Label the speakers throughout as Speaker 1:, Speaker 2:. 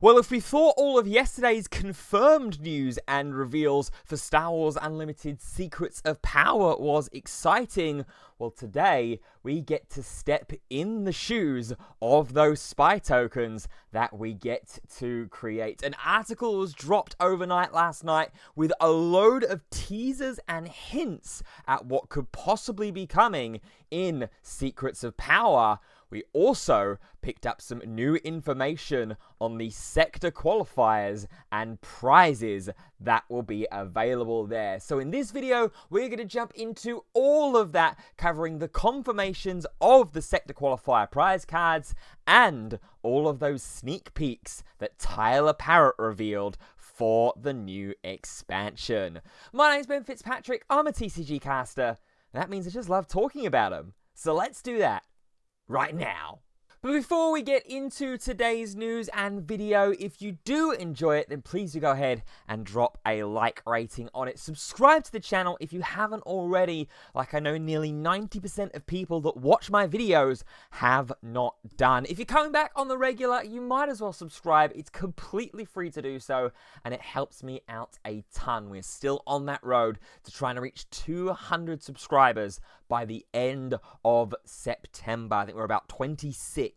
Speaker 1: Well, if we thought all of yesterday's confirmed news and reveals for Star Wars Unlimited Secrets of Power was exciting, well, today we get to step in the shoes of those spy tokens that we get to create. An article was dropped overnight last night with a load of teasers and hints at what could possibly be coming in Secrets of Power. We also picked up some new information on the Sector Qualifiers and prizes that will be available there. So in this video, we're going to jump into all of that, covering the confirmations of the Sector Qualifier prize cards and all of those sneak peeks that Tyler Parrott revealed for the new expansion. My name's Ben Fitzpatrick, I'm a TCG caster, and that means I just love talking about them. So let's do that right now. But before we get into today's news and video, if you do enjoy it, then please do go ahead and drop a like rating on it. Subscribe to the channel if you haven't already, like I know nearly 90% of people that watch my videos have not done. If you're coming back on the regular, you might as well subscribe. It's completely free to do so, and it helps me out a ton. We're still on that road to trying to reach 200 subscribers by the end of September. I think we're about 26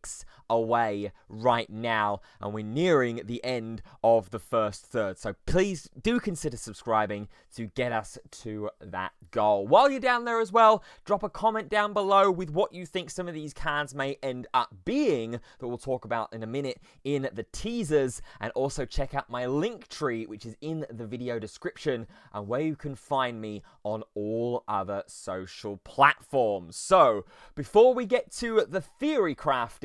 Speaker 1: away right now, and we're nearing the end of the first third. So please do consider subscribing to get us to that goal. While you're down there as well, drop a comment down below with what you think some of these cards may end up being that we'll talk about in a minute in the teasers, and also check out my link tree, which is in the video description, and where you can find me on all other social platforms. So before we get to the theory crafting,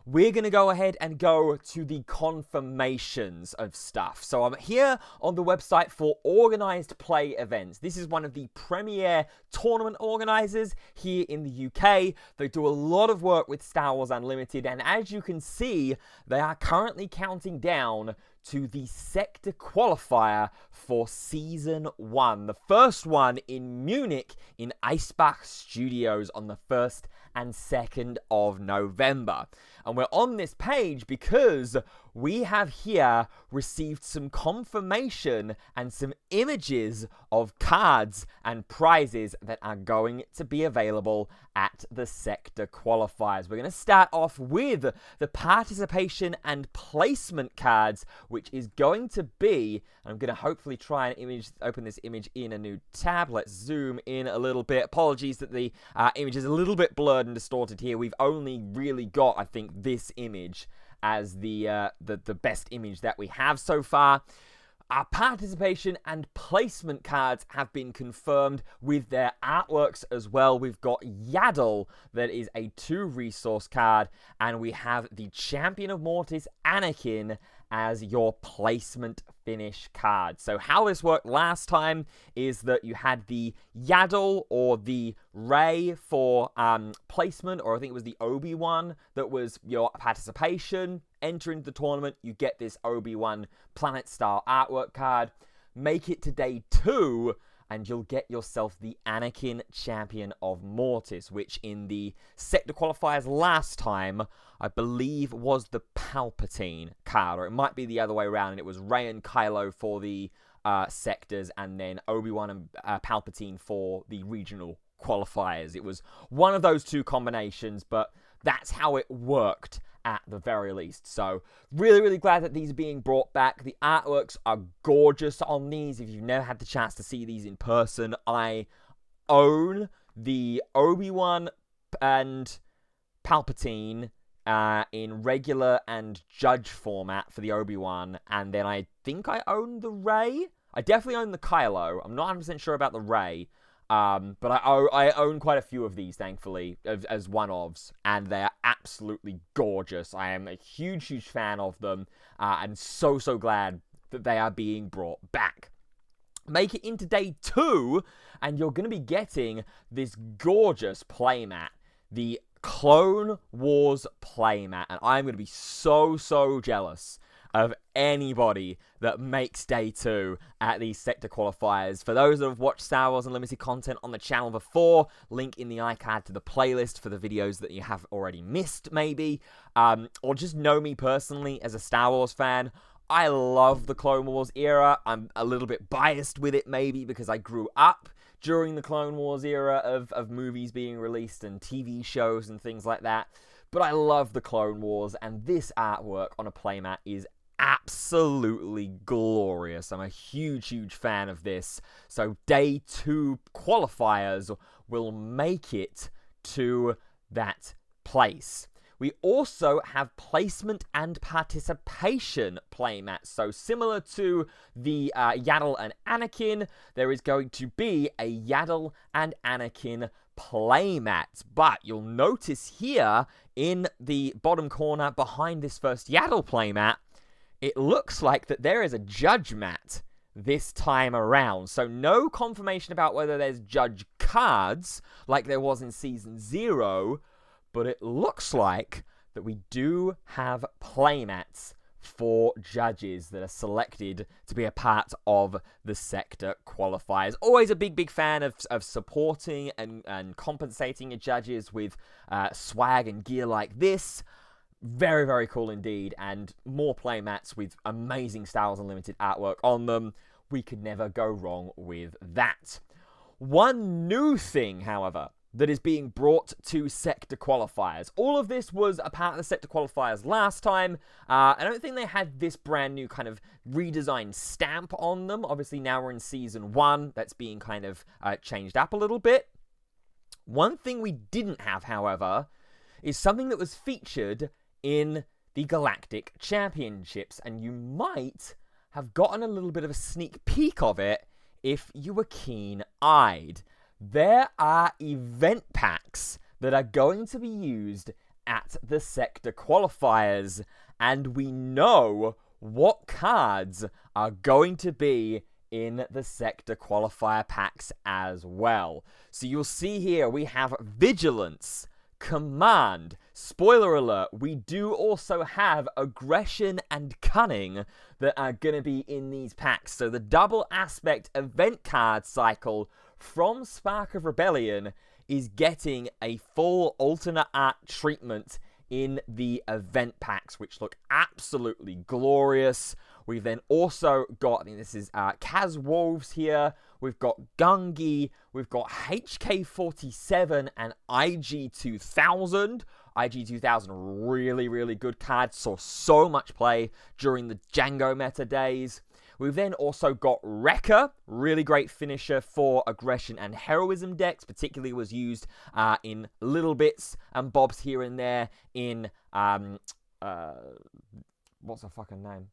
Speaker 1: we're going to go ahead and go to the confirmations of stuff. So I'm here on the website for Organized Play Events. This is one of the premier tournament organizers here in the UK. They do a lot of work with Star Wars Unlimited, and as you can see, they are currently counting down to the Sector Qualifier for Season 1. The first one in Munich in Eisbach Studios on the 1st and 2nd of November. And we're on this page because we have here received some confirmation and some images of cards and prizes that are going to be available at the Sector Qualifiers. We're going to start off with the participation and placement cards, which is going to be, I'm going to hopefully try and open this image in a new tab. Let's zoom in a little bit. Apologies that the image is a little bit blurred and distorted here. We've only really got, I think, this image as the best image that we have so far. Our participation and placement cards have been confirmed with their artworks as well. We've got Yaddle, that is a 2-resource card, and we have the Champion of Mortis, Anakin, as your placement finish card. So how this worked last time is that you had the Yaddle or the Rey for placement, or I think it was the Obi-Wan that was your participation. Enter into the tournament, you get this Obi-Wan planet-style artwork card. Make it to day 2, and you'll get yourself the Anakin Champion of Mortis, which in the Sector Qualifiers last time, I believe was the Palpatine card, or it might be the other way around, and it was Rey and Kylo for the sectors, and then Obi-Wan and Palpatine for the regional qualifiers. It was one of those two combinations, but that's how it worked at the very least. So really, really glad that these are being brought back. The artworks are gorgeous on these. If you've never had the chance to see these in person, I own the Obi-Wan and Palpatine in regular and judge format for the Obi-Wan, and then I think I own the Rey. I definitely own the Kylo. I'm not 100% sure about the Rey. But I own quite a few of these, thankfully, as one-ofs, and they're absolutely gorgeous. I am a huge, huge fan of them, and so glad that they are being brought back. Make it into day 2, and you're going to be getting this gorgeous playmat, the Clone Wars playmat, and I'm going to be so jealous of anybody that makes day 2 at these sector qualifiers. For those that have watched Star Wars Unlimited content on the channel before, link in the iCard to the playlist for the videos that you have already missed, maybe, or just know me personally as a Star Wars fan. I love the Clone Wars era. I'm a little bit biased with it, maybe, because I grew up during the Clone Wars era of movies being released and TV shows and things like that. But I love the Clone Wars, and this artwork on a playmat is absolutely glorious. I'm a huge, huge fan of this. So day 2 qualifiers will make it to that place. We also have placement and participation playmats. So similar to the Yaddle and Anakin, there is going to be a Yaddle and Anakin playmat. But you'll notice here in the bottom corner behind this first Yaddle playmat, it looks like that there is a judge mat this time around. So no confirmation about whether there's judge cards like there was in Season 0, but it looks like that we do have playmats for judges that are selected to be a part of the sector qualifiers. Always a big, big fan of supporting and compensating your judges with swag and gear like this. Very, very cool indeed, and more playmats with amazing Star Wars Unlimited artwork on them. We could never go wrong with that. One new thing, however, that is being brought to sector qualifiers. All of this was a part of the sector qualifiers last time. I don't think they had this brand new kind of redesigned stamp on them. Obviously, now we're in Season 1. That's being kind of changed up a little bit. One thing we didn't have, however, is something that was featured in the Galactic Championships, and you might have gotten a little bit of a sneak peek of it if you were keen-eyed. There are event packs that are going to be used at the sector qualifiers, and we know what cards are going to be in the sector qualifier packs as well. So you'll see here we have Vigilance, Command, spoiler alert, we do also have Aggression and Cunning that are going to be in these packs. So the double aspect event card cycle from Spark of Rebellion is getting a full alternate art treatment in the event packs, which look absolutely glorious. We've then also got, I think this is Kaz Wolves here, we've got Gungi, we've got HK47 and IG-2000. IG-2000, really, really good card, saw so much play during the Django meta days. We've then also got Wrecker, really great finisher for aggression and heroism decks, particularly was used in little bits and bobs here and there in, what's her fucking name?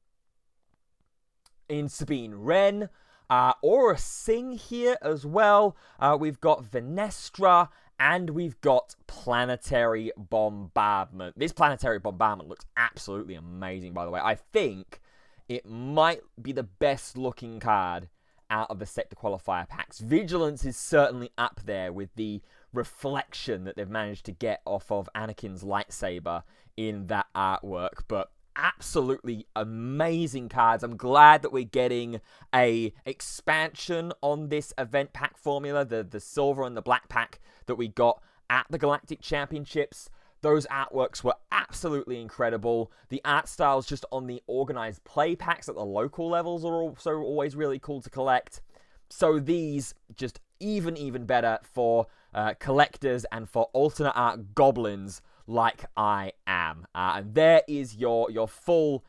Speaker 1: In Sabine Wren. Aura Singh here as well. We've got Venestra, and we've got Planetary Bombardment. This Planetary Bombardment looks absolutely amazing, by the way. I think it might be the best looking card out of the sector qualifier packs. Vigilance is certainly up there with the reflection that they've managed to get off of Anakin's lightsaber in that artwork, but absolutely amazing cards. I'm glad that we're getting a expansion on this event pack formula, the silver and the black pack that we got at the Galactic Championships. Those artworks were absolutely incredible. The art styles just on the organized play packs at the local levels are also always really cool to collect. So these just even better for collectors and for alternate art goblins like I am. And there is your full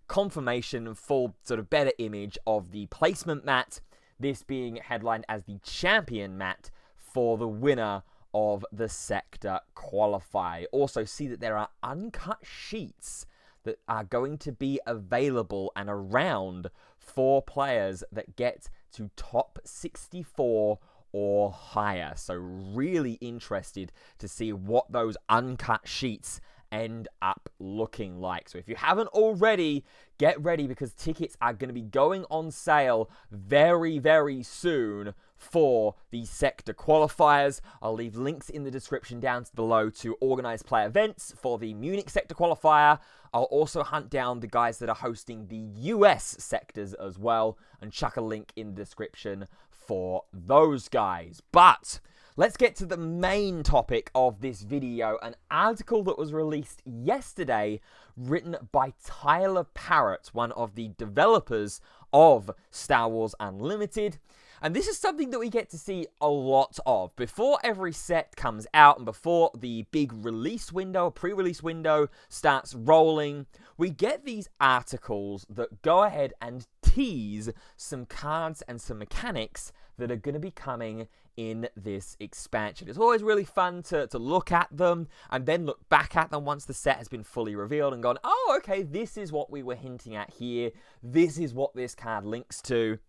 Speaker 1: confirmation, full sort of better image of the placement mat, this being headlined as the champion mat for the winner of the sector qualifier. Also see that there are uncut sheets that are going to be available and around for players that get to top 64 or higher. So really interested to see what those uncut sheets end up looking like. So if you haven't already, get ready because tickets are going to be going on sale very, very soon for the Sector Qualifiers. I'll leave links in the description down below to organized play events for the Munich Sector Qualifier. I'll also hunt down the guys that are hosting the US sectors as well and chuck a link in the description for those guys. But let's get to the main topic of this video, an article that was released yesterday written by Tyler Parrott, one of the developers of Star Wars Unlimited. And this is something that we get to see a lot of. Before every set comes out and before the big release window, pre-release window starts rolling, we get these articles that go ahead and tease some cards and some mechanics that are going to be coming in this expansion. It's always really fun to look at them and then look back at them once the set has been fully revealed and gone, oh, okay, this is what we were hinting at here. This is what this card links to.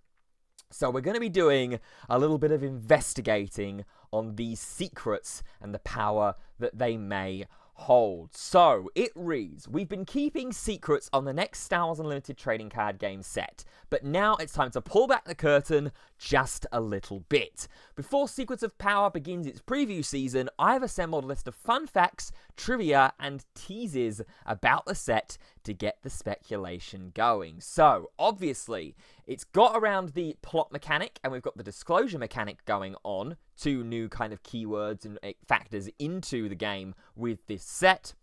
Speaker 1: So we're going to be doing a little bit of investigating on these secrets and the power that they may hold. So it reads, we've been keeping secrets on the next Star Wars Unlimited trading card game set, but now it's time to pull back the curtain just a little bit. Before Secrets of Power begins its preview season, I've assembled a list of fun facts, trivia, and teases about the set to get the speculation going. So, obviously, it's got around the plot mechanic, and we've got the disclosure mechanic going on, two new kind of keywords and factors into the game with this set.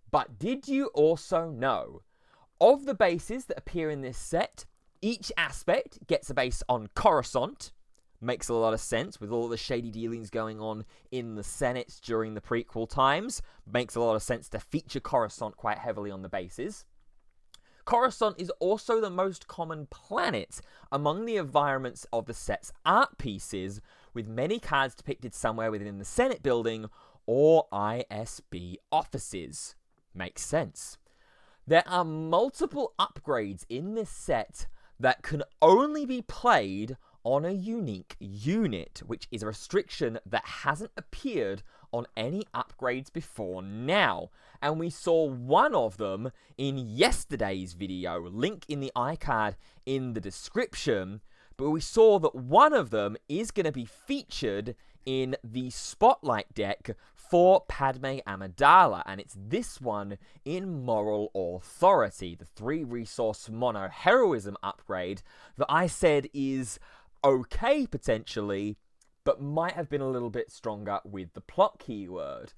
Speaker 1: But did you also know, of the bases that appear in this set, each aspect gets a base on Coruscant. Makes a lot of sense with all the shady dealings going on in the Senate during the prequel times. Makes a lot of sense to feature Coruscant quite heavily on the bases. Coruscant is also the most common planet among the environments of the set's art pieces, with many cards depicted somewhere within the Senate building or ISB offices. Makes sense. There are multiple upgrades in this set that can only be played on a unique unit, which is a restriction that hasn't appeared on any upgrades before now. And we saw one of them in yesterday's video, link in the iCard in the description, but we saw that one of them is going to be featured in the Spotlight deck for Padme Amidala, and it's this one in Moral Authority, the 3-resource mono heroism upgrade that I said is okay potentially, but might have been a little bit stronger with the plot keyword.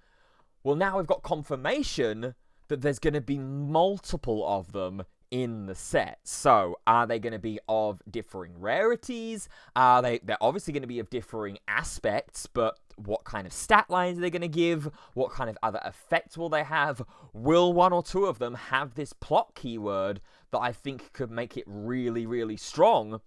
Speaker 1: Well, now we've got confirmation that there's going to be multiple of them in the set. So, are they going to be of differing rarities? They're obviously going to be of differing aspects, but what kind of stat lines are they going to give? What kind of other effects will they have? Will one or two of them have this plot keyword that I think could make it really, really strong?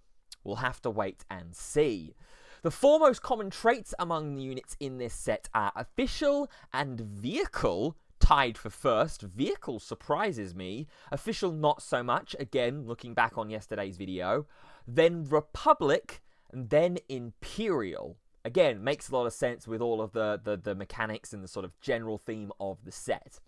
Speaker 1: We'll have to wait and see. The four most common traits among the units in this set are Official and Vehicle, tied for first. Vehicle surprises me. Official not so much, again, looking back on yesterday's video. Then Republic, and then Imperial. Again, makes a lot of sense with all of the mechanics and the sort of general theme of the set.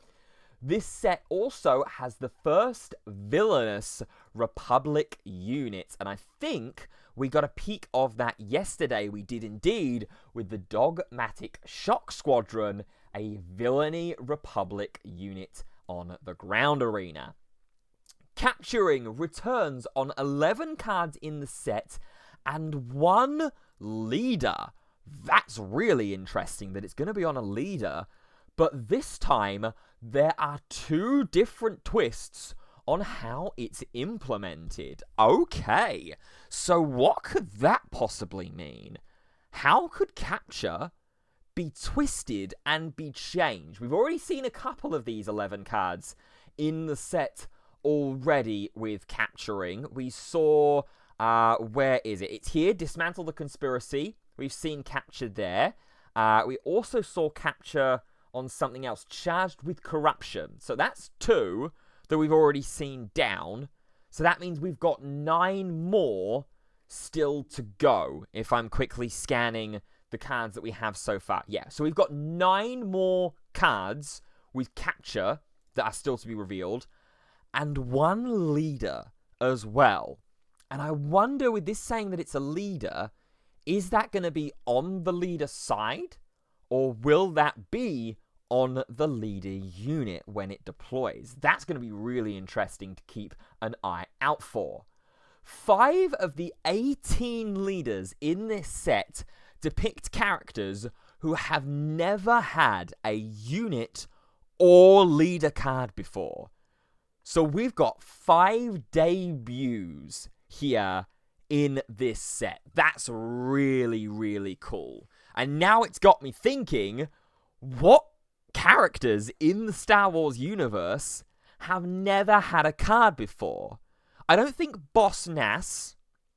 Speaker 1: This set also has the first villainous Republic unit, and I think we got a peek of that yesterday. We did indeed, with the Dogmatic Shock Squadron, a villainy Republic unit on the ground arena. Capturing returns on 11 cards in the set and one leader. That's really interesting that it's going to be on a leader, but this time there are two different twists on how it's implemented. Okay, so what could that possibly mean? How could capture be twisted and be changed? We've already seen a couple of these 11 cards in the set already with capturing. We saw, where is it? It's here, Dismantle the Conspiracy. We've seen capture there. We also saw capture on something else, Charged with Corruption. So that's two that we've already seen down. So that means we've got 9 more still to go, if I'm quickly scanning the cards that we have so far. Yeah, so we've got 9 more cards with capture that are still to be revealed, and one leader as well. And I wonder, with this saying that it's a leader, is that going to be on the leader side, or will that be on the leader unit when it deploys? That's going to be really interesting to keep an eye out for. 5 of the 18 leaders in this set depict characters who have never had a unit or leader card before. So we've got 5 debuts here in this set. That's really, really cool. And now it's got me thinking, what characters in the Star Wars universe have never had a card before? I don't think Boss Nass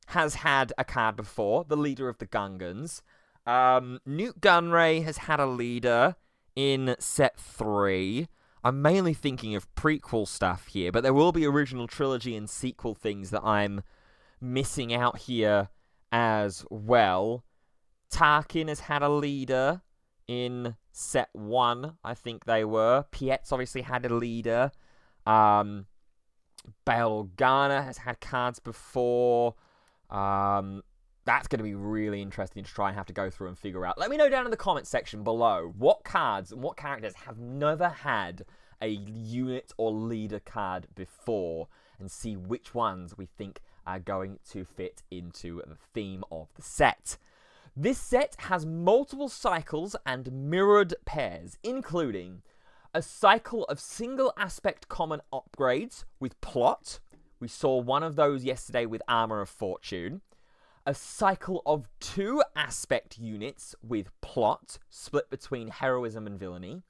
Speaker 1: has had a card before, the leader of the Gungans. Newt Gunray has had a leader in set 3. I'm mainly thinking of prequel stuff here, but there will be original trilogy and sequel things that I'm missing out here as well. Tarkin has had a leader in set 1, I think they were. Piet's obviously had a leader. Bail Organa has had cards before. That's going to be really interesting to try and have to go through and figure out. Let me know down in the comments section below what cards and what characters have never had a unit or leader card before, and see which ones we think are going to fit into the theme of the set. This set has multiple cycles and mirrored pairs, including a cycle of single aspect common upgrades with plot. We saw one of those yesterday with Armor of Fortune. A cycle of 2 aspect units with plot, split between heroism and villainy.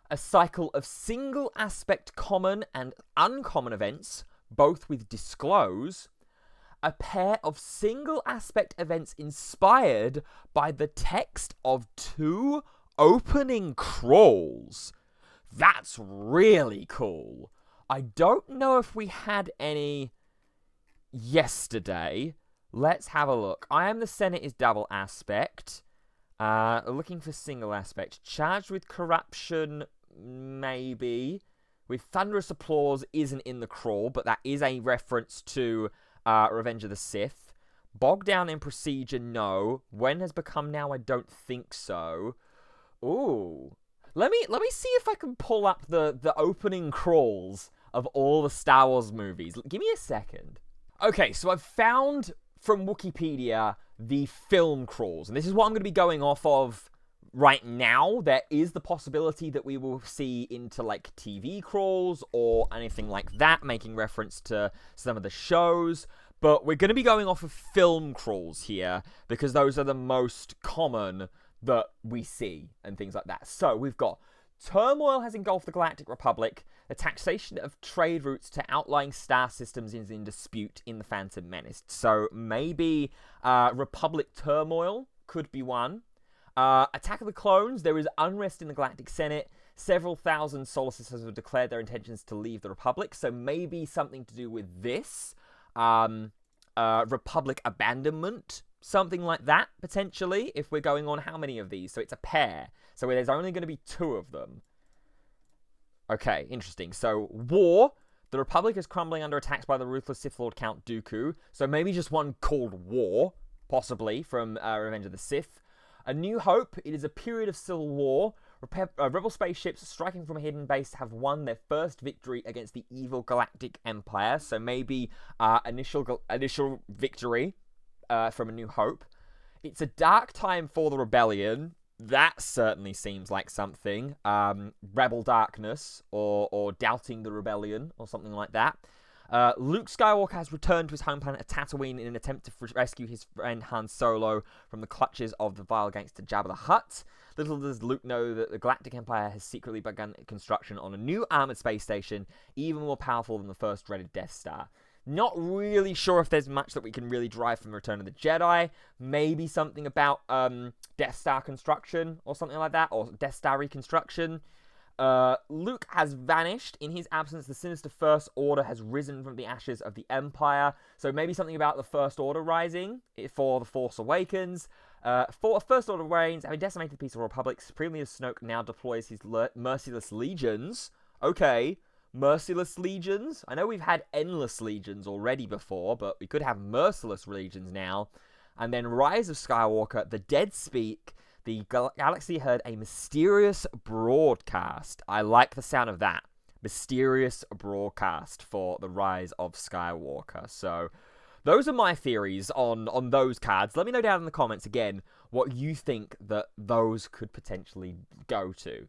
Speaker 1: A cycle of single aspect common and uncommon events, both with disclose. A pair of single aspect events inspired by the text of 2 opening crawls. That's really cool. I don't know if we had any yesterday. Let's have a look. I Am the Senate is double aspect. Looking for single aspect. Charged with corruption, maybe. With thunderous applause isn't in the crawl, but that is a reference to Revenge of the Sith. Bogged down in procedure, no. When has become now, I don't think so. Ooh. Let me see if I can pull up the opening crawls of all the Star Wars movies. Give me a second. Okay, so I've found from Wikipedia the film crawls, and this is what I'm going to be going off of right now. There is the possibility that we will see into like TV crawls or anything like that, making reference to some of the shows, but we're going to be going off of film crawls here because those are the most common that we see and things like that. So we've got turmoil has engulfed the Galactic Republic. The taxation of trade routes to outlying star systems is in dispute in The Phantom Menace. So maybe Republic turmoil could be one. Attack of the Clones, there is unrest in the Galactic Senate. Several thousand solar systems have declared their intentions to leave the Republic. So maybe something to do with this. Republic abandonment, something like that, potentially, if we're going on how many of these? So it's a pair. So there's only going to be 2 of them. Okay, interesting. So, war. The Republic is crumbling under attacks by the ruthless Sith Lord Count Dooku. So maybe just one called War, possibly, from Revenge of the Sith. A New Hope. It is a period of civil war. Rebel spaceships striking from a hidden base have won their first victory against the evil Galactic Empire. So maybe initial victory from A New Hope. It's a dark time for the rebellion. That certainly seems like something. Rebel Darkness, or Doubting the Rebellion, or something like that. Luke Skywalker has returned to his home planet Tatooine in an attempt to rescue his friend Han Solo from the clutches of the vile gangster Jabba the Hutt. Little does Luke know that the Galactic Empire has secretly begun construction on a new armored space station, even more powerful than the first dreaded Death Star. Not really sure if there's much that we can really derive from Return of the Jedi. Maybe something about Death Star construction or something like that, or Death Star reconstruction. Luke has vanished. In his absence, the sinister First Order has risen from the ashes of the Empire. So maybe something about the First Order rising for The Force Awakens. For First Order reigns, having decimated the Peaceful Republic, Supreme Leader Snoke now deploys his merciless legions. Okay. Merciless legions? I know we've had endless legions already before, but we could have merciless legions now. And then Rise of Skywalker, the dead speak, the galaxy heard a mysterious broadcast. I like the sound of that. Mysterious broadcast for the Rise of Skywalker. So those are my theories on those cards. Let me know down in the comments again what you think that those could potentially go to.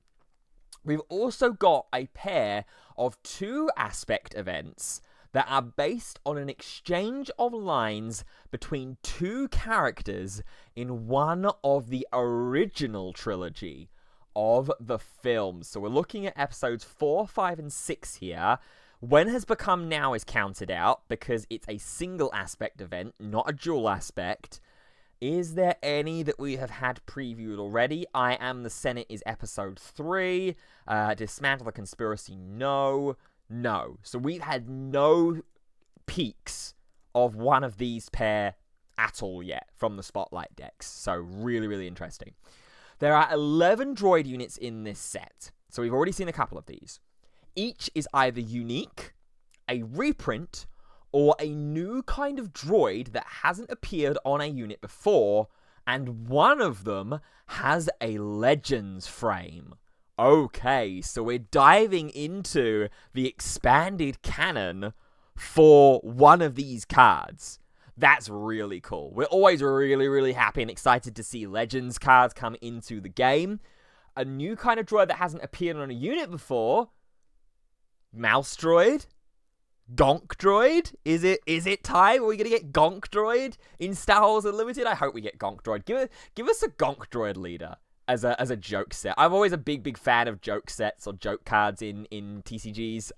Speaker 1: We've also got a pair of 2 aspect events that are based on an exchange of lines between 2 characters in one of the original trilogy of the films. So we're looking at episodes 4, 5, and 6 here. When has become now is counted out because it's a single aspect event, not a dual aspect. Is there any that we have had previewed already? I Am the Senate is episode 3. Dismantle the Conspiracy, no. So we've had no peaks of one of these pair at all yet from the Spotlight decks. So really, really interesting. There are 11 droid units in this set. So we've already seen a couple of these. Each is either unique, a reprint, or a new kind of droid that hasn't appeared on a unit before, and one of them has a Legends frame. Okay, so we're diving into the expanded canon for one of these cards. That's really cool. We're always really, really happy and excited to see Legends cards come into the game. A new kind of droid that hasn't appeared on a unit before. Mouse droid? Gonk droid? Is it time? Are we gonna get Gonk droid in Star Wars Unlimited? I hope we get Gonk droid. Give us a Gonk droid leader as a joke set. I'm always a big fan of joke sets or joke cards in TCGs.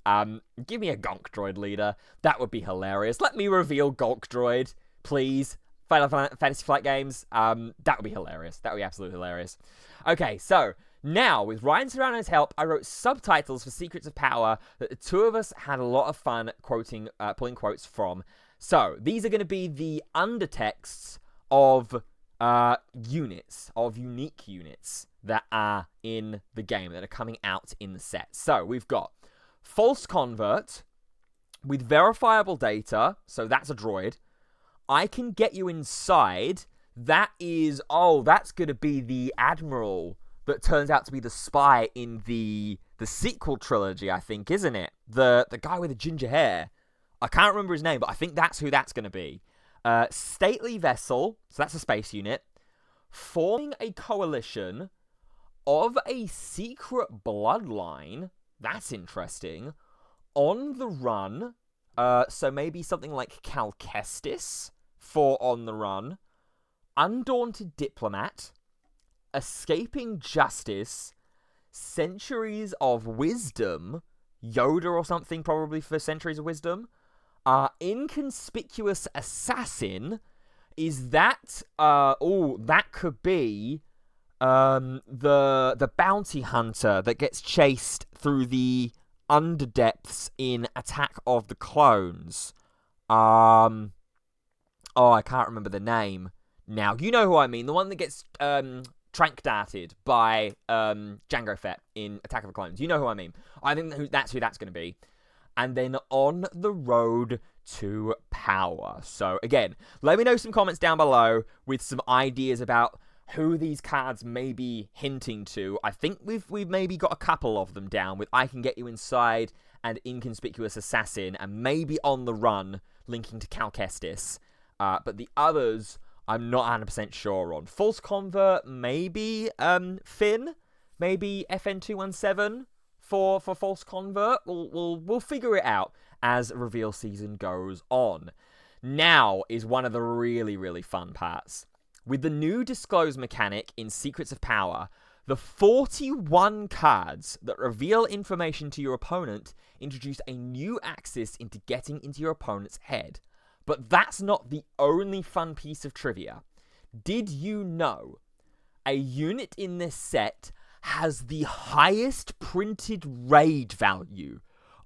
Speaker 1: Give me a Gonk droid leader. That would be hilarious. Let me reveal Gonk droid, please. Final Fantasy Flight Games. That would be hilarious. That would be absolutely hilarious. Okay, so now, with Ryan Serrano's help, I wrote subtitles for Secrets of Power that the 2 of us had a lot of fun quoting, pulling quotes from. So, these are going to be the undertexts of units, of unique units that are in the game, that are coming out in the set. So, we've got False Convert with verifiable data, so that's a droid. I Can Get You Inside, that is, that's going to be the Admiral that turns out to be the spy in the sequel trilogy, I think, isn't it? The guy with the ginger hair. I can't remember his name, but I think that's who that's going to be. Stately Vessel, so that's a space unit. Forming a coalition of a secret bloodline. That's interesting. On the Run. So maybe something like Cal Kestis for On the Run. Undaunted Diplomat. Escaping Justice, Centuries of Wisdom, Yoda or something probably for Centuries of Wisdom, Inconspicuous Assassin, is that, that could be the bounty hunter that gets chased through the underdepths in Attack of the Clones. I can't remember the name now. You know who I mean, the one that gets trank darted by Jango Fett in Attack of the Clones. You know who I mean. I think that's who that's going to be. And then On the Road to Power. So again, let me know some comments down below with some ideas about who these cards may be hinting to. I think we've maybe got a couple of them down with I Can Get You Inside and Inconspicuous Assassin, and maybe On the Run linking to Cal Kestis. But the others, I'm not 100% sure on. False Convert, maybe Finn, maybe FN217 for False Convert. We'll figure it out as reveal season goes on. Now is one of the really, really fun parts. With the new Disclose mechanic in Secrets of Power, the 41 cards that reveal information to your opponent introduce a new axis into getting into your opponent's head. But that's not the only fun piece of trivia. Did you know a unit in this set has the highest printed raid value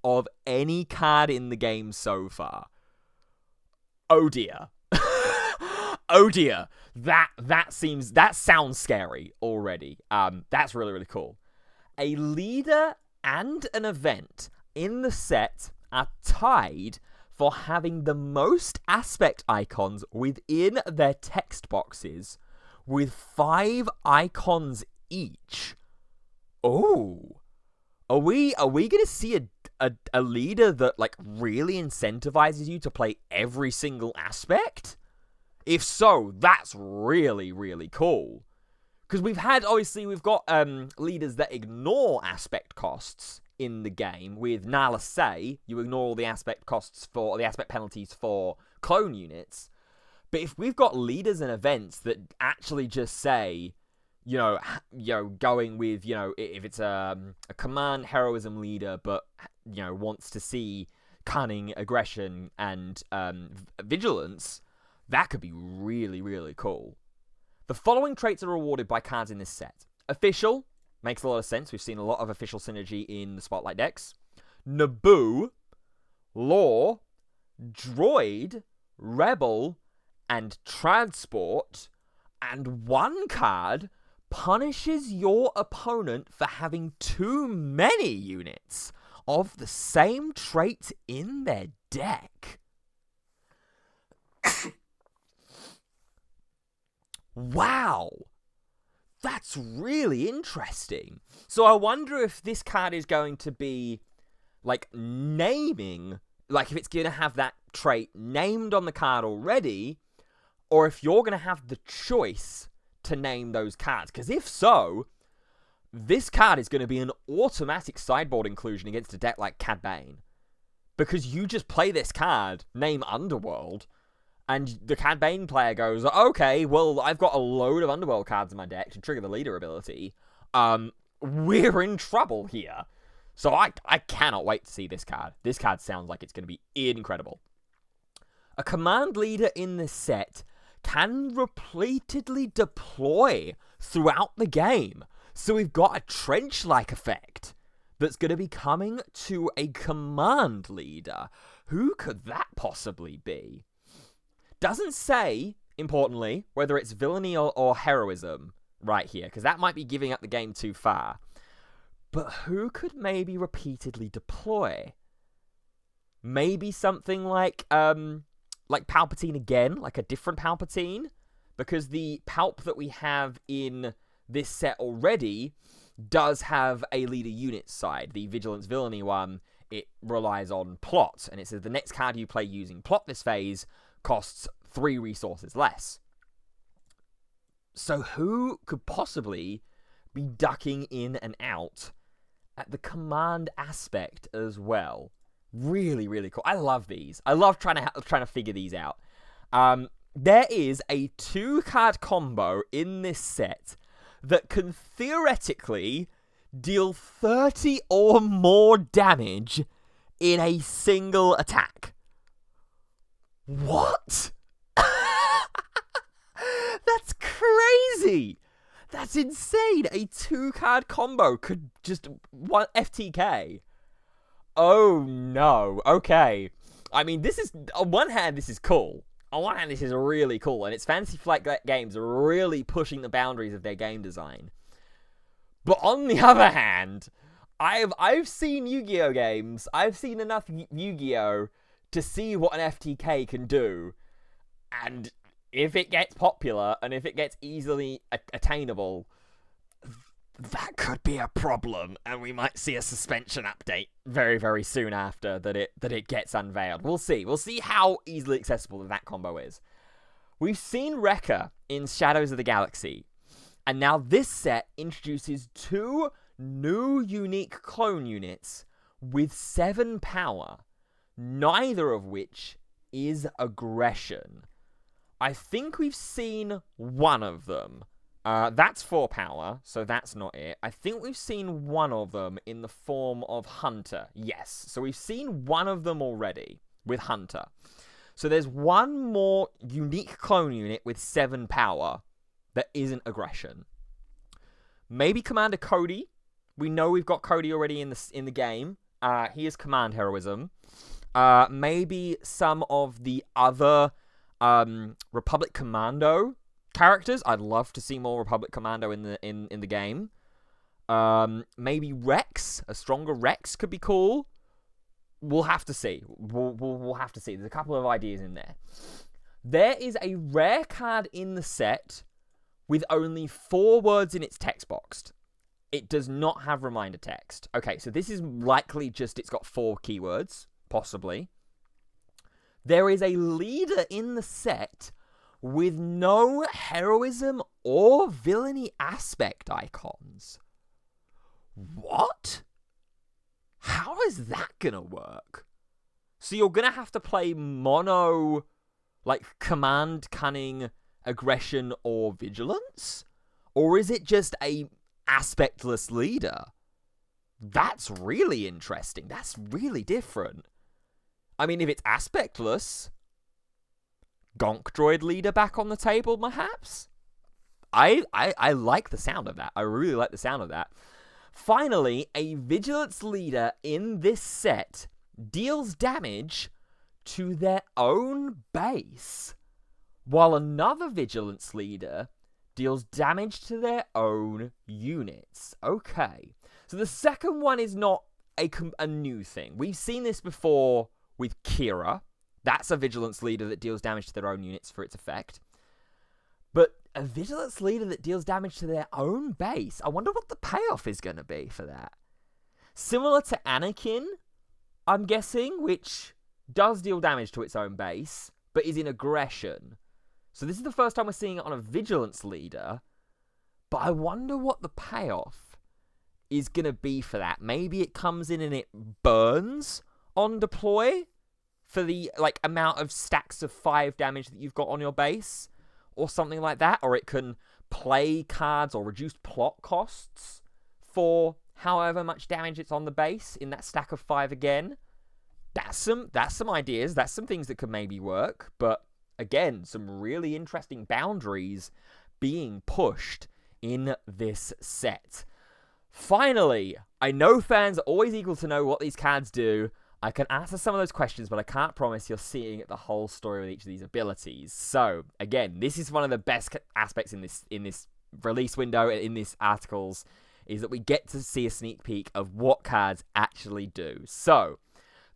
Speaker 1: of any card in the game so far? Oh dear. Oh dear. That sounds scary already. That's really, really cool. A leader and an event in the set are tied for having the most aspect icons within their text boxes, with 5 icons each. Oh, are we gonna see a leader that like really incentivizes you to play every single aspect? If so, that's really, really cool. Because we've got leaders that ignore aspect costs in the game. With Nala Say, you ignore all the aspect penalties for clone units. But if we've got leaders and events that actually just say, going with, if it's a command heroism leader, but, wants to see cunning, aggression, and vigilance, that could be really, really cool. The following traits are rewarded by cards in this set. Official, makes a lot of sense. We've seen a lot of official synergy in the Spotlight decks. Naboo, Law, Droid, Rebel, and Transport. And one card punishes your opponent for having too many units of the same trait in their deck. Wow, that's really interesting. So I wonder if this card is going to be, like, naming, like, if it's going to have that trait named on the card already, or if you're going to have the choice to name those cards. Because if so, this card is going to be an automatic sideboard inclusion against a deck like Cad Bane. Because you just play this card, name Underworld, and the Cad Bane player goes, okay, well, I've got a load of Underworld cards in my deck to trigger the leader ability. We're in trouble here. So I cannot wait to see this card. This card sounds like it's going to be incredible. A command leader in this set can repeatedly deploy throughout the game. So we've got a trench-like effect that's going to be coming to a command leader. Who could that possibly be? Doesn't say, importantly, whether it's villainy or heroism right here, because that might be giving up the game too far. But who could maybe repeatedly deploy? Maybe something like Palpatine again, like a different Palpatine, because the Palp that we have in this set already does have a leader unit side. The Vigilance Villainy one, it relies on plot, and it says the next card you play using plot this phase costs 3 resources less. So who could possibly be ducking in and out at the command aspect as well? Really, really cool. I love these. I love trying to figure these out. There is a 2-card combo in this set that can theoretically deal 30 or more damage in a single attack. What? That's crazy. That's insane. A 2-card combo could just one FTK. Oh no. Okay. I mean, this is, on one hand, this is cool. On one hand, this is really cool, and it's Fantasy Flight Games are really pushing the boundaries of their game design. But on the other hand, I've seen Yu-Gi-Oh games. I've seen enough Yu-Gi-Oh to see what an FTK can do, and if it gets popular and if it gets easily attainable, that could be a problem, and we might see a suspension update very, very soon after that it gets unveiled. We'll see. We'll see how easily accessible that combo is. We've seen Rekka in Shadows of the Galaxy, and now this set introduces 2 new unique clone units with 7 power, neither of which is aggression. I think we've seen one of them. That's 4 power, so that's not it. I think we've seen one of them in the form of Hunter. Yes, so we've seen one of them already with Hunter. So there's one more unique clone unit with 7 power that isn't aggression. Maybe Commander Cody. We know we've got Cody already in the game. He is command heroism. Maybe some of the other Republic Commando characters. I'd love to see more Republic Commando in the game. Maybe Rex, a stronger Rex could be cool. we'll have to see. We'll have to see. There's a couple of ideas in there. There is a rare card in the set with only 4 words in its text box. It does not have reminder text. Okay, so this is likely just it's got 4 keywords, possibly. There is a leader in the set with no heroism or villainy aspect icons. What? How is that gonna work? So you're gonna have to play mono, like, command, cunning, aggression, or vigilance? Or is it just a aspectless leader? That's really interesting. That's really different. I mean, if it's aspectless, Gonk Droid leader back on the table, perhaps? I like the sound of that. I really like the sound of that. Finally, a vigilance leader in this set deals damage to their own base, while another vigilance leader deals damage to their own units. Okay, so the second one is not a new thing. We've seen this before with Kira. That's a vigilance leader that deals damage to their own units for its effect. But a vigilance leader that deals damage to their own base, I wonder what the payoff is going to be for that. Similar to Anakin, I'm guessing, which does deal damage to its own base, but is in aggression. So this is the first time we're seeing it on a vigilance leader, but I wonder what the payoff is going to be for that. Maybe it comes in and it burns on deploy for the amount of stacks of 5 damage that you've got on your base, or something like that, or it can play cards or reduce plot costs for however much damage it's on the base in that stack of 5 again. That's some ideas. That's some things that could maybe work. But again, some really interesting boundaries being pushed in this set. Finally, I know fans are always eager to know what these cards do. I can answer some of those questions, but I can't promise you're seeing the whole story with each of these abilities. So, again, this is one of the best aspects in this release window, in these articles, is that we get to see a sneak peek of what cards actually do. So,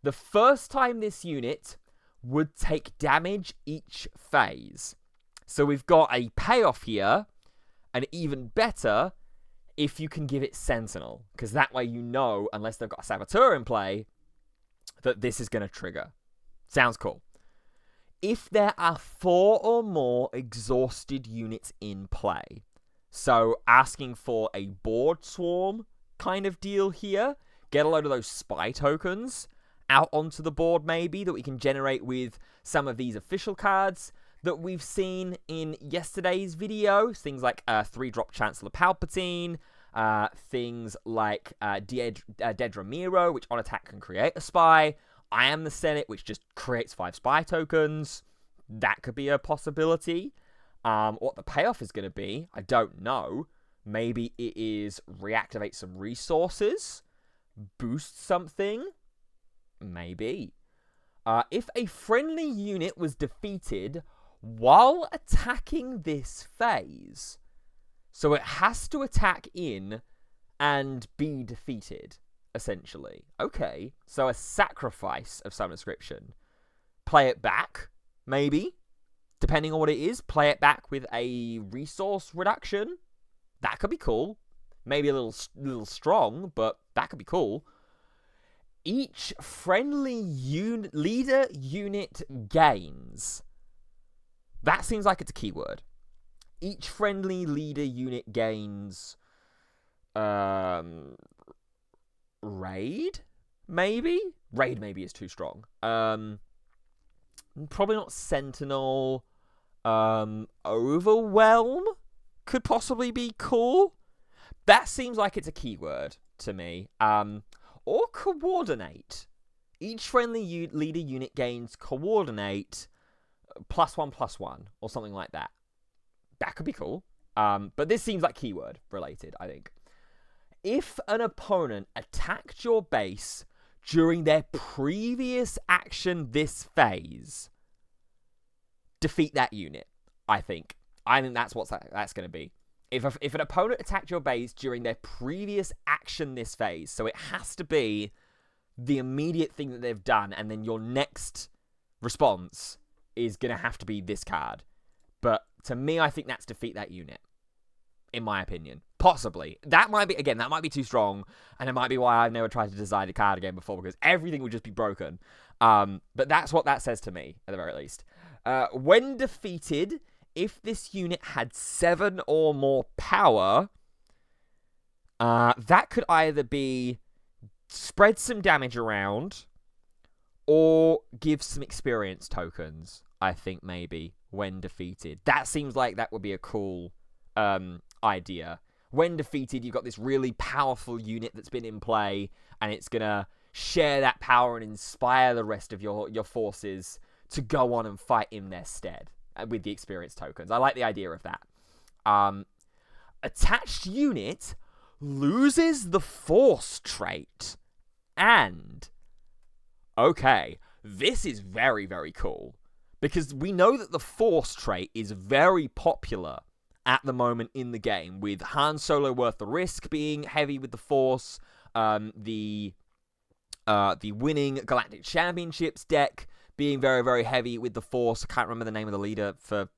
Speaker 1: the first time this unit would take damage each phase. So we've got a payoff here, and even better if you can give it Sentinel, because that way you know, unless they've got a Saboteur in play, that this is going to trigger. Sounds cool. If there are 4 or more exhausted units in play, so asking for a board swarm kind of deal here, get a load of those spy tokens out onto the board maybe that we can generate with some of these official cards that we've seen in yesterday's videos. Things like 3-drop Chancellor Palpatine, things like Dedra Miro, which on attack can create a spy. I Am the Senate, which just creates 5 spy tokens. That could be a possibility. What the payoff is going to be, I don't know. Maybe it is reactivate some resources, boost something. Maybe. If a friendly unit was defeated while attacking this phase, so it has to attack in and be defeated, essentially. Okay, so a sacrifice of some description. Play it back, maybe. Depending on what it is, play it back with a resource reduction. That could be cool. Maybe a little strong, but that could be cool. Each friendly leader unit gains. That seems like it's a keyword. Each friendly leader unit gains raid, maybe? Raid maybe is too strong. Probably not Sentinel. Overwhelm could possibly be cool. That seems like it's a keyword to me. Or coordinate. Each friendly leader unit gains coordinate +1/+1 or something like that. That could be cool. But this seems like keyword related, I think. If an opponent attacked your base during their previous action this phase, defeat that unit, I think. I think that's what that's going to be. If an opponent attacked your base during their previous action this phase, so it has to be the immediate thing that they've done, and then your next response is going to have to be this card. But to me, I think that's defeat that unit, in my opinion. Possibly. That might be too strong, and it might be why I've never tried to design a card again before, because everything would just be broken. But that's what that says to me, at the very least. When defeated, if this unit had 7 or more power, that could either be spread some damage around or give some experience tokens, I think, maybe, when defeated. That seems like that would be a cool idea. When defeated, you've got this really powerful unit that's been in play, and it's going to share that power and inspire the rest of your forces to go on and fight in their stead with the experience tokens. I like the idea of that. Attached unit loses the force trait. And, okay, this is very, very cool. Because we know that the force trait is very popular at the moment in the game, with Han Solo Worth the Risk being heavy with the force, the winning Galactic Championships deck being very, very heavy with the force. I can't remember the name of the leader for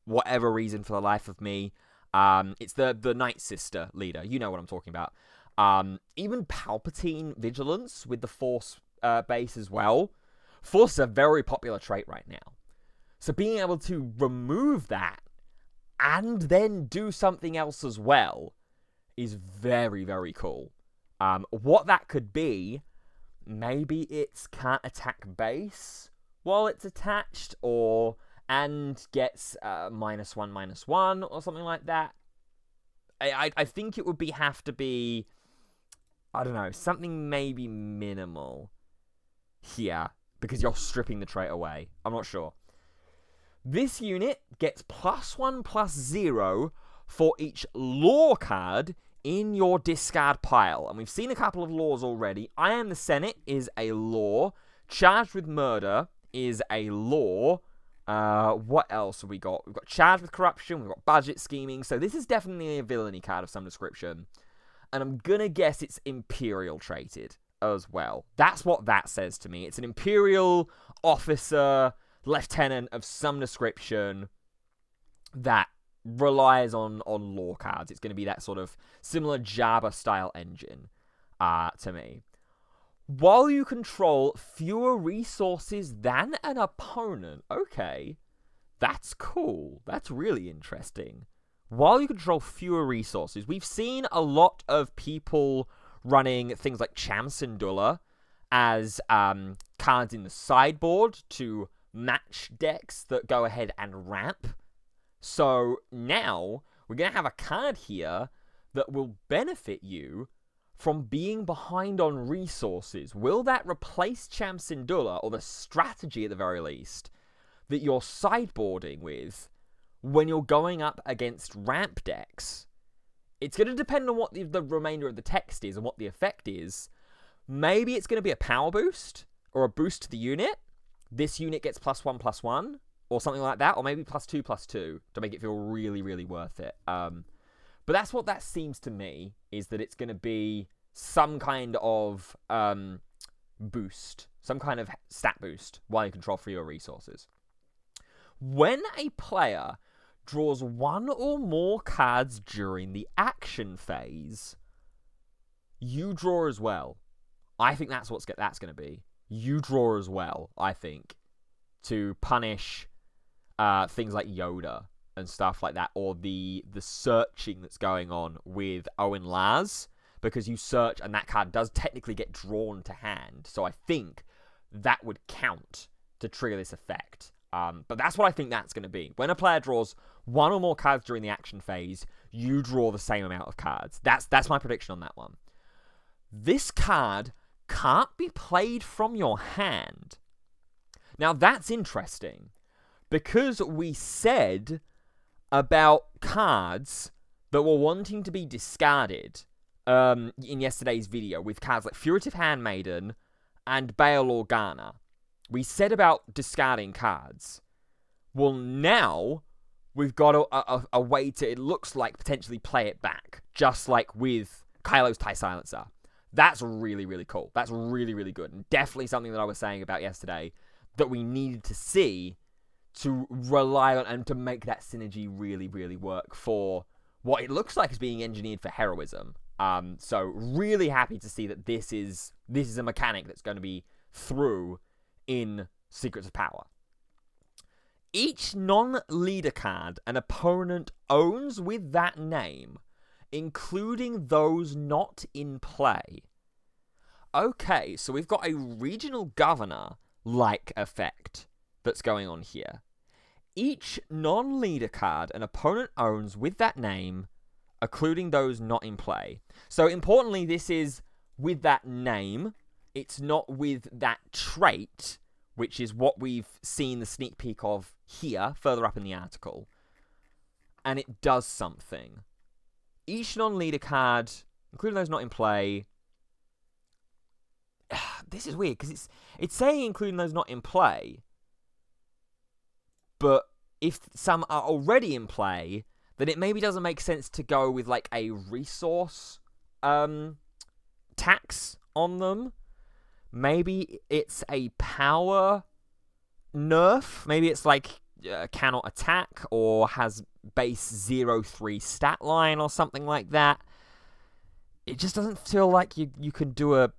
Speaker 1: whatever reason for the life of me. It's the Night Sister leader. You know what I'm talking about. Even Palpatine Vigilance with the Force base as well. Force is a very popular trait right now. So being able to remove that and then do something else as well is very, very cool. What that could be, maybe it's can't attack base while it's attached, and gets -1/-1 or something like that. I think it would have to be, I don't know, something maybe minimal here, because you're stripping the trait away. I'm not sure. This unit gets +1/+0 for each lore card in your discard pile. And we've seen a couple of lores already. I Am the Senate is a lore. Charged with Murder is a lore. What else have we got? We've got Charged with Corruption. We've got Budget Scheming. So this is definitely a villainy card of some description. And I'm going to guess it's Imperial traded as well. That's what that says to me. It's an Imperial officer, lieutenant of some description that relies on lore cards. It's going to be that sort of similar Jabba-style engine to me. While you control fewer resources than an opponent. Okay, that's cool. That's really interesting. While you control fewer resources, we've seen a lot of people running things like Cham Syndulla as cards in the sideboard to match decks that go ahead and ramp. So now we're going to have a card here that will benefit you from being behind on resources. Will that replace Cham Syndulla, or the strategy at the very least, that you're sideboarding with when you're going up against ramp decks? It's going to depend on what the remainder of the text is and what the effect is. Maybe it's going to be a power boost or a boost to the unit. This unit gets +1/+1 or something like that, or maybe +2/+2 to make it feel really, really worth it. But that's what that seems to me, is that it's going to be some kind of boost, some kind of stat boost while you control fewer resources. When a player draws one or more cards during the action phase, you draw as well. I think that's what that's going to be. You draw as well, I think, to punish things like Yoda and stuff like that, or the searching that's going on with Owen Lars, because you search and that card does technically get drawn to hand. So I think that would count to trigger this effect. But that's what I think that's going to be. When a player draws one or more cards during the action phase, you draw the same amount of cards. That's my prediction on that one. This card can't be played from your hand. Now that's interesting, because we said about cards that were wanting to be discarded in yesterday's video, with cards like Furtive Handmaiden and Bail Organa. We said about discarding cards. Well, now we've got a way to, it looks like, potentially play it back, just like with Kylo's TIE Silencer. That's really, really cool. That's really, really good. And definitely something that I was saying about yesterday that we needed to see to rely on and to make that synergy really, really work for what it looks like is being engineered for heroism. So really happy to see that this is a mechanic that's going to be through in Secrets of Power. Each non-leader card an opponent owns with that name, including those not in play. Okay, so we've got a regional governor-like effect that's going on here. Each non-leader card an opponent owns with that name, including those not in play. So importantly, this is with that name. It's not with that trait, which is what we've seen the sneak peek of here, further up in the article. And it does something. Each non-leader card, including those not in play... This is weird, because it's saying including those not in play, but if some are already in play, then it maybe doesn't make sense to go with, like, a resource tax on them. Maybe it's a power nerf. Maybe it's like cannot attack or has base 0-3 stat line or something like that. It just doesn't feel like you can do a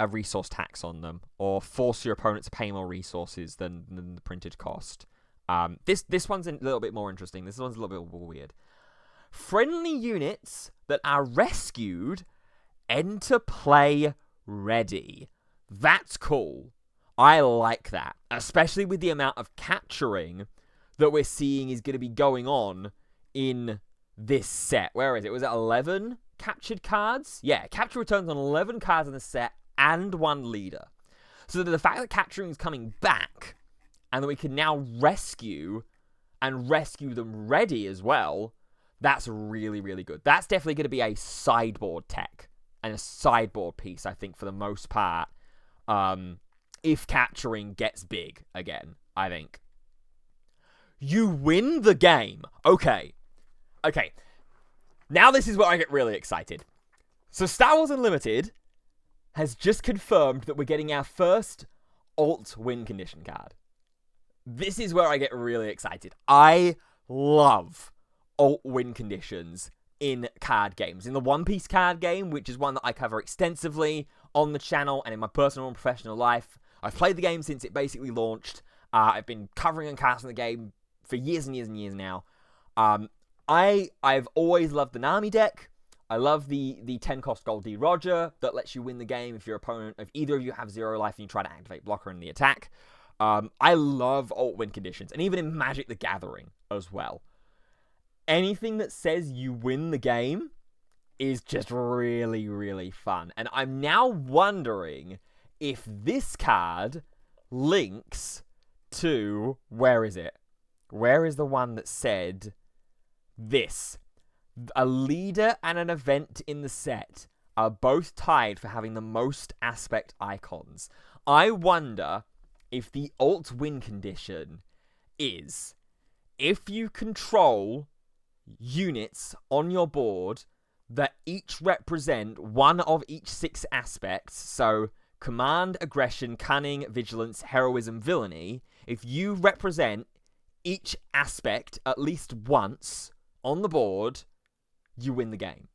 Speaker 1: resource tax on them or force your opponent to pay more resources than the printed cost. This one's a little bit more interesting. This one's a little bit more weird. Friendly units that are rescued enter play ready. That's cool. I like that, especially with the amount of capturing that we're seeing is going to be going on in this set. Where is it? Was it 11 captured cards? Yeah, capture returns on 11 cards in the set and 1 leader. So the fact that capturing is coming back and that we can now rescue and rescue them ready as well, that's really, really good. That's definitely going to be a sideboard tech and a sideboard piece, I think, for the most part, if capturing gets big again, I think. You win the game. Okay. Now this is where I get really excited. So Star Wars Unlimited has just confirmed that we're getting our first alt win condition card. This is where I get really excited. I love alt win conditions in card games. In the One Piece card game, which is one that I cover extensively on the channel and in my personal and professional life. I've played the game since it basically launched. I've been covering and casting the game for years and years and years now. I've always loved the Nami deck. I love the 10 cost Gold D Roger that lets you win the game if either of you have 0 life and you try to activate blocker in the attack. I love alt win conditions, and even in Magic the Gathering as well. Anything that says you win the game is just really, really fun. And I'm now wondering if this card links to... Where is it? Where is the one that said this? A leader and an event in the set are both tied for having the most aspect icons. I wonder if the alt win condition is if you control units on your board that each represent one of each 6 aspects, so command, aggression, cunning, vigilance, heroism, villainy, if you represent each aspect at least once on the board, you win the game.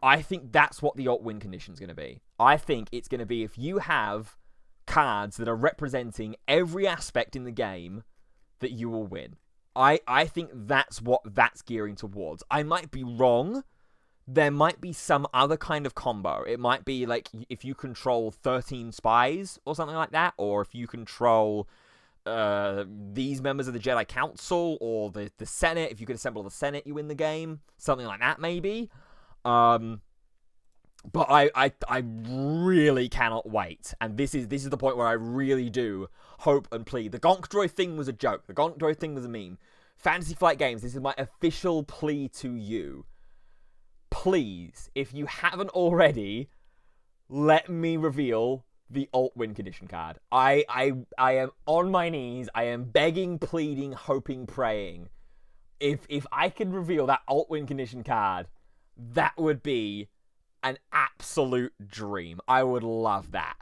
Speaker 1: I think that's what the alt win condition is going to be. I think it's going to be if you have cards that are representing every aspect in the game, that you will win. I think that's what that's gearing towards. I might be wrong. There might be some other kind of combo. It might be like if you control 13 spies or something like that, or if you control these members of the Jedi Council or the Senate. If you can assemble the Senate, you win the game. Something like that, maybe. But I really cannot wait. And this is the point where I really do hope and plead. The Gonk Droid thing was a joke. The Gonk Droid thing was a meme. Fantasy Flight Games, this is my official plea to you. Please, if you haven't already, let me reveal the alt win condition card. I am on my knees. I am begging, pleading, hoping, praying. If I can reveal that alt win condition card, that would be an absolute dream. I would love that.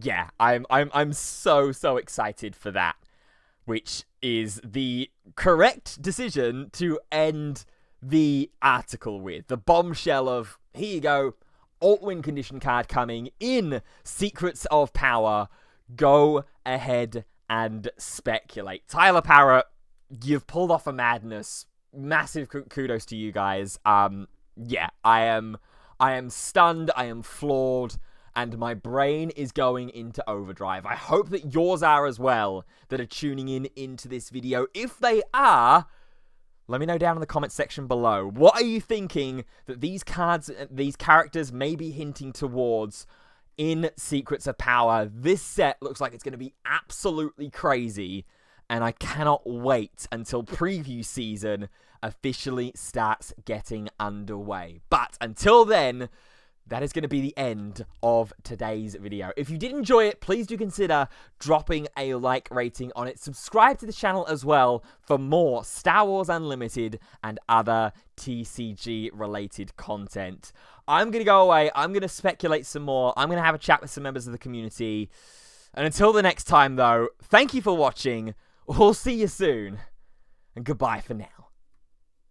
Speaker 1: Yeah, I'm so excited for that, which is the correct decision to end the article with. The bombshell of, here you go, alt-win condition card coming in Secrets of Power. Go ahead and speculate. Tyler Parrott, you've pulled off a madness. Massive kudos to you guys. Yeah, I am stunned, I am floored, and my brain is going into overdrive. I hope that yours are as well, that are tuning into this video. If they are, let me know down in the comment section below. What are you thinking that these cards, these characters may be hinting towards in Secrets of Power? This set looks like it's going to be absolutely crazy, and I cannot wait until preview season officially starts getting underway. But until then, that is going to be the end of today's video. If you did enjoy it, please do consider dropping a like rating on it. Subscribe to the channel as well for more Star Wars Unlimited and other TCG-related content. I'm going to go away. I'm going to speculate some more. I'm going to have a chat with some members of the community. And until the next time, though, thank you for watching. We'll see you soon. And goodbye for now.